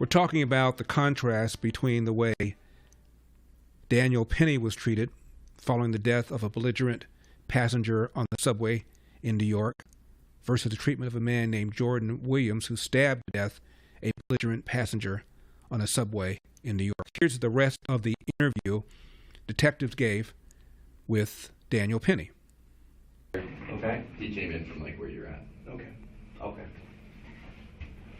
We're talking about the contrast between the way Daniel Penny was treated following the death of a belligerent passenger on the subway in New York versus the treatment of a man named Jordan Williams who stabbed to death a belligerent passenger on a subway in New York. Here's the rest of the interview detectives gave with Daniel Penny. Okay. He came in from like where you're at. Okay. Okay.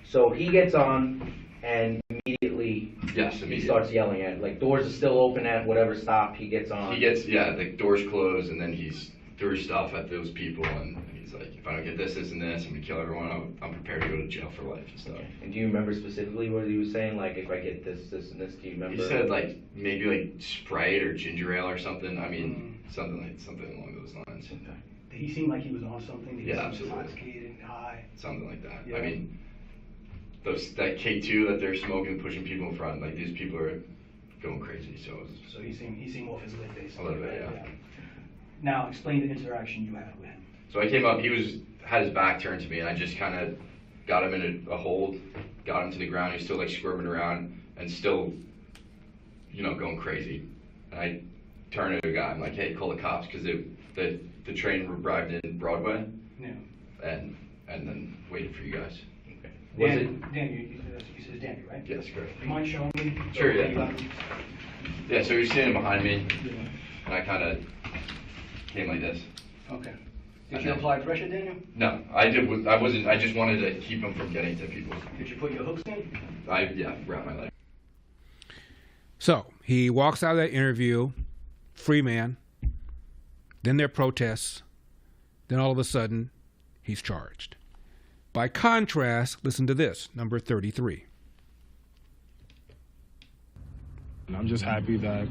So he gets on and immediately he starts yelling at, like, doors are still open at whatever stop he gets on. He gets, the doors closed, and then he's threw stuff at those people, and he's like, if I don't get this, this, and this, I'm gonna kill everyone. I'm prepared to go to jail for life and stuff. And do you remember specifically what he was saying? Like, if I get this, this, and this, do you remember? He said like maybe like Sprite or ginger ale or something. I mean, something along those lines. Okay. Did he seem like he was on something? Did he seem Absolutely. Intoxicated, high? Something like that. Yeah. I mean, that K2 that they're smoking, pushing people in front, like these people are going crazy. So he seemed off his lid, basically. A little bit, yeah. Now explain the interaction you had with him. So I came up, had his back turned to me, and I just kind of got him in a hold, got him to the ground. He's still like squirming around and still, going crazy. And I turned to the guy, I'm like, hey, call the cops, because the train arrived in Broadway. Yeah. And then waited for you guys. Dan, you said Danny, right? Yes, correct. Do you mind showing me? Sure, yeah. Yeah, so he was standing behind me, Yeah. and I kind of came like this. Okay. Did you apply pressure, Daniel? No, I wasn't. I just wanted to keep him from getting to people. Did you put your hooks in? Wrapped my leg. So he walks out of that interview, free man. Then there are protests. Then all of a sudden, he's charged. By contrast, listen to this, number 33. And I'm just happy that,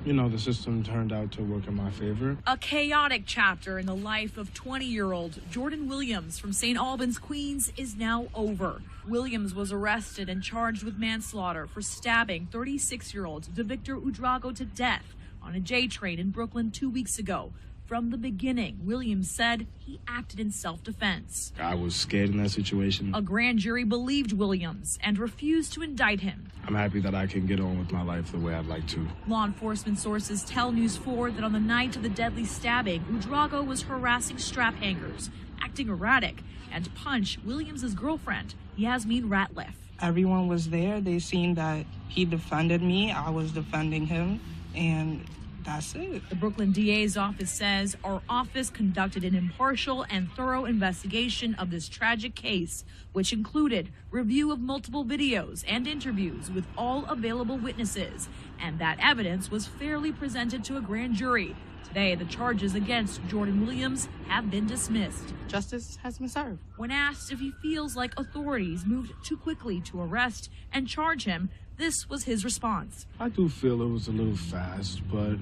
the system turned out to work in my favor. A chaotic chapter in the life of 20-year-old Jordan Williams from St. Albans, Queens is now over. Williams was arrested and charged with manslaughter for stabbing 36-year-old Victor Udrago to death on a J train in Brooklyn 2 weeks ago. From the beginning, Williams said he acted in self-defense. I was scared in that situation. A grand jury believed Williams and refused to indict him. I'm happy that I can get on with my life the way I'd like to. Law enforcement sources tell News 4 that on the night of the deadly stabbing, Udrago was harassing strap hangers, acting erratic, and punched Williams' girlfriend, Yasmin Ratliff. Everyone was there. They seen that he defended me. I was defending him, and that's it. The Brooklyn DA's office says our office conducted an impartial and thorough investigation of this tragic case, which included review of multiple videos and interviews with all available witnesses, and that evidence was fairly presented to a grand jury. Today, the charges against Jordan Williams have been dismissed. Justice has been served. When asked if he feels like authorities moved too quickly to arrest and charge him, this was his response. I do feel it was a little fast, but,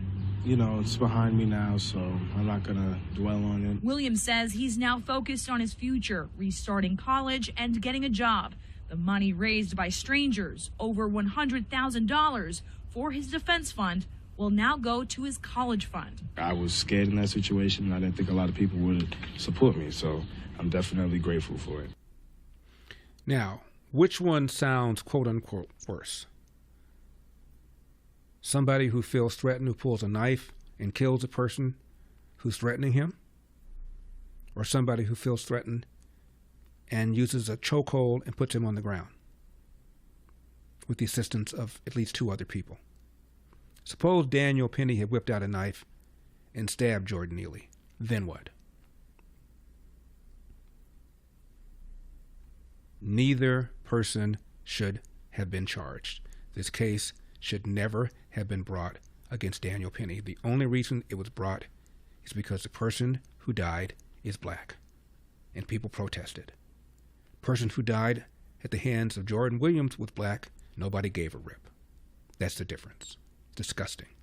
it's behind me now, so I'm not going to dwell on it. Williams says he's now focused on his future, restarting college and getting a job. The money raised by strangers, over $100,000 for his defense fund, will now go to his college fund. I was scared in that situation, and I didn't think a lot of people would support me, so I'm definitely grateful for it. Now, which one sounds quote-unquote worse? Somebody who feels threatened, who pulls a knife and kills a person who's threatening him? Or somebody who feels threatened and uses a chokehold and puts him on the ground with the assistance of at least 2 other people? Suppose Daniel Penny had whipped out a knife and stabbed Jordan Neely. Then what? Neither person should have been charged. This case should never have been brought against Daniel Penny. The only reason it was brought is because the person who died is black, and people protested. The person who died at the hands of Jordan Williams was black. Nobody gave a rip. That's the difference. Disgusting.